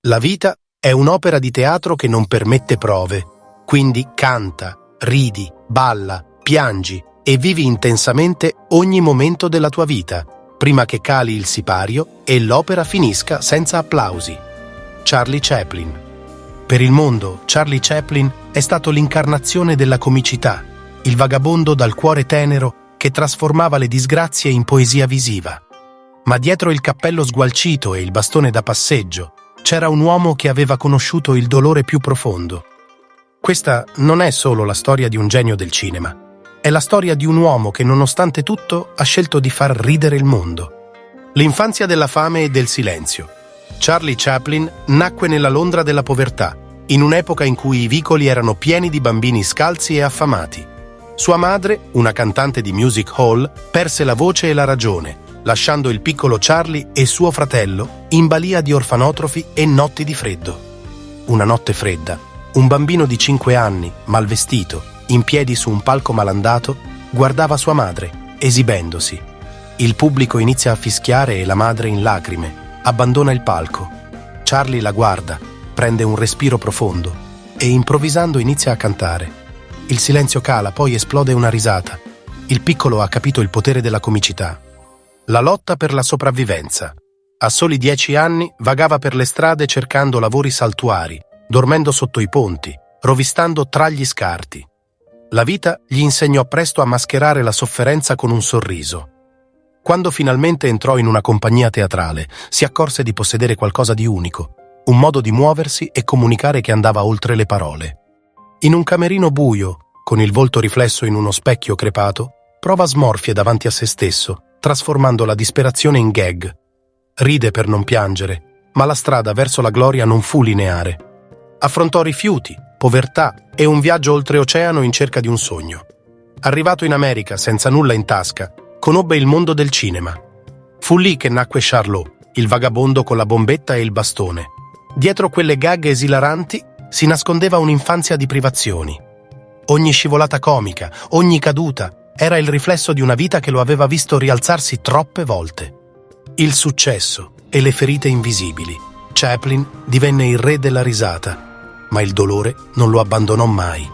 La vita è un'opera di teatro che non permette prove, quindi canta, ridi, balla, piangi e vivi intensamente ogni momento della tua vita, prima che cali il sipario e l'opera finisca senza applausi. Charlie Chaplin. Per il mondo, Charlie Chaplin è stato l'incarnazione della comicità, il vagabondo dal cuore tenero che trasformava le disgrazie in poesia visiva. Ma dietro il cappello sgualcito e il bastone da passeggio c'era un uomo che aveva conosciuto il dolore più profondo. Questa non è solo la storia di un genio del cinema, è la storia di un uomo che nonostante tutto ha scelto di far ridere il mondo. L'infanzia della fame e del silenzio. Charlie Chaplin nacque nella Londra della povertà, in un'epoca in cui i vicoli erano pieni di bambini scalzi e affamati. Sua madre, una cantante di music hall, perse la voce e la ragione, lasciando il piccolo Charlie e suo fratello in balia di orfanotrofi e notti di freddo. Una notte fredda, un bambino di 5 anni, mal vestito, in piedi su un palco malandato, guardava sua madre, esibendosi. Il pubblico inizia a fischiare e la madre, in lacrime, abbandona il palco. Charlie la guarda, prende un respiro profondo e improvvisando inizia a cantare. Il silenzio cala, poi esplode una risata. Il piccolo ha capito il potere della comicità. La lotta per la sopravvivenza. A soli 10 anni vagava per le strade cercando lavori saltuari, dormendo sotto i ponti, rovistando tra gli scarti. La vita gli insegnò presto a mascherare la sofferenza con un sorriso. Quando finalmente entrò in una compagnia teatrale, si accorse di possedere qualcosa di unico, un modo di muoversi e comunicare che andava oltre le parole. In un camerino buio, con il volto riflesso in uno specchio crepato, prova smorfie davanti a se stesso, trasformando la disperazione in gag. Ride per non piangere, ma la strada verso la gloria non fu lineare. Affrontò rifiuti, povertà e un viaggio oltreoceano in cerca di un sogno. Arrivato in America senza nulla in tasca, conobbe il mondo del cinema. Fu lì che nacque Charlot, il vagabondo con la bombetta e il bastone. Dietro quelle gag esilaranti si nascondeva un'infanzia di privazioni. Ogni scivolata comica, ogni caduta, era il riflesso di una vita che lo aveva visto rialzarsi troppe volte. Il successo e le ferite invisibili. Chaplin divenne il re della risata, ma il dolore non lo abbandonò mai.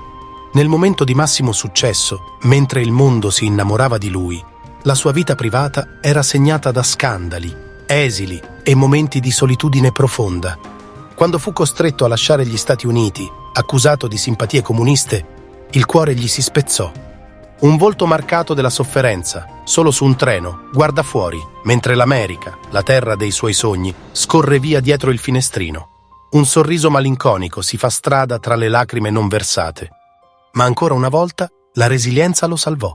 Nel momento di massimo successo, mentre il mondo si innamorava di lui, la sua vita privata era segnata da scandali, esili e momenti di solitudine profonda. Quando fu costretto a lasciare gli Stati Uniti, accusato di simpatie comuniste, il cuore gli si spezzò. Un volto marcato della sofferenza, solo su un treno, guarda fuori, mentre l'America, la terra dei suoi sogni, scorre via dietro il finestrino. Un sorriso malinconico si fa strada tra le lacrime non versate. Ma ancora una volta la resilienza lo salvò.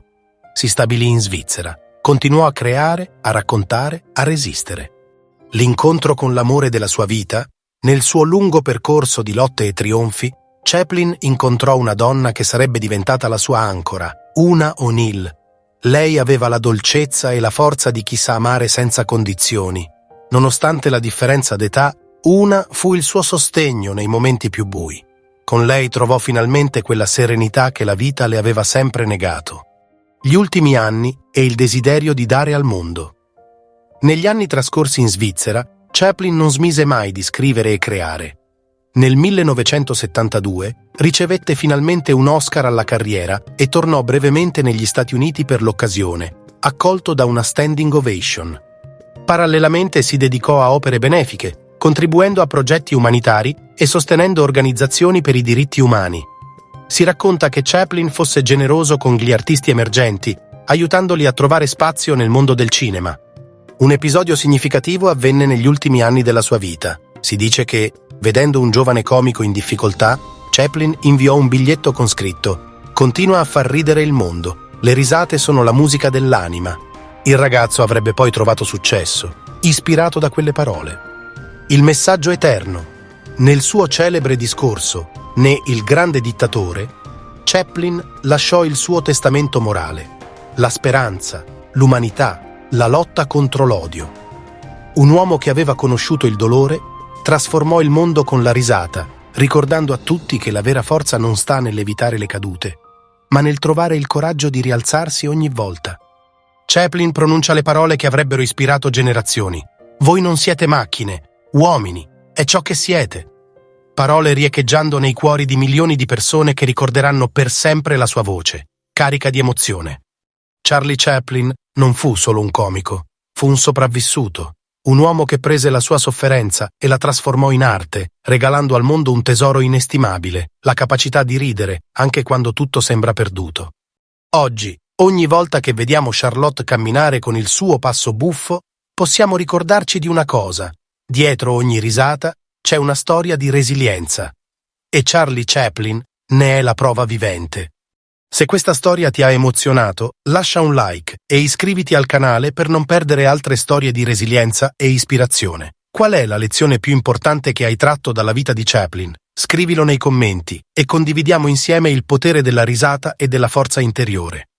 Si stabilì in Svizzera, continuò a creare, a raccontare, a resistere. L'incontro con l'amore della sua vita, nel suo lungo percorso di lotte e trionfi, Chaplin incontrò una donna che sarebbe diventata la sua ancora, Una O'Neill. Lei aveva la dolcezza e la forza di chi sa amare senza condizioni. Nonostante la differenza d'età, Una fu il suo sostegno nei momenti più bui. Con lei trovò finalmente quella serenità che la vita le aveva sempre negato. Gli ultimi anni e il desiderio di dare al mondo. Negli anni trascorsi in Svizzera, Chaplin non smise mai di scrivere e creare. Nel 1972 ricevette finalmente un Oscar alla carriera e tornò brevemente negli Stati Uniti per l'occasione, accolto da una standing ovation. Parallelamente si dedicò a opere benefiche, contribuendo a progetti umanitari e sostenendo organizzazioni per i diritti umani. Si racconta che Chaplin fosse generoso con gli artisti emergenti, aiutandoli a trovare spazio nel mondo del cinema. Un episodio significativo avvenne negli ultimi anni della sua vita. Si dice che, vedendo un giovane comico in difficoltà, Chaplin inviò un biglietto con scritto: «Continua a far ridere il mondo. Le risate sono la musica dell'anima». Il ragazzo avrebbe poi trovato successo, ispirato da quelle parole. Il messaggio eterno. Nel suo celebre discorso, Né il grande dittatore, Chaplin lasciò il suo testamento morale: la speranza, l'umanità, la lotta contro l'odio. Un uomo che aveva conosciuto il dolore trasformò il mondo con la risata, ricordando a tutti che la vera forza non sta nell'evitare le cadute, ma nel trovare il coraggio di rialzarsi ogni volta. Chaplin pronuncia le parole che avrebbero ispirato generazioni: «Voi non siete macchine, uomini, è ciò che siete. Parole riecheggiando nei cuori di milioni di persone che ricorderanno per sempre la sua voce, carica di emozione. Charlie Chaplin non fu solo un comico, fu un sopravvissuto, un uomo che prese la sua sofferenza e la trasformò in arte, regalando al mondo un tesoro inestimabile, la capacità di ridere anche quando tutto sembra perduto. Oggi, ogni volta che vediamo Charlotte camminare con il suo passo buffo, possiamo ricordarci di una cosa: dietro ogni risata c'è una storia di resilienza. E Charlie Chaplin ne è la prova vivente. Se questa storia ti ha emozionato, lascia un like e iscriviti al canale per non perdere altre storie di resilienza e ispirazione. Qual è la lezione più importante che hai tratto dalla vita di Chaplin? Scrivilo nei commenti e condividiamo insieme il potere della risata e della forza interiore.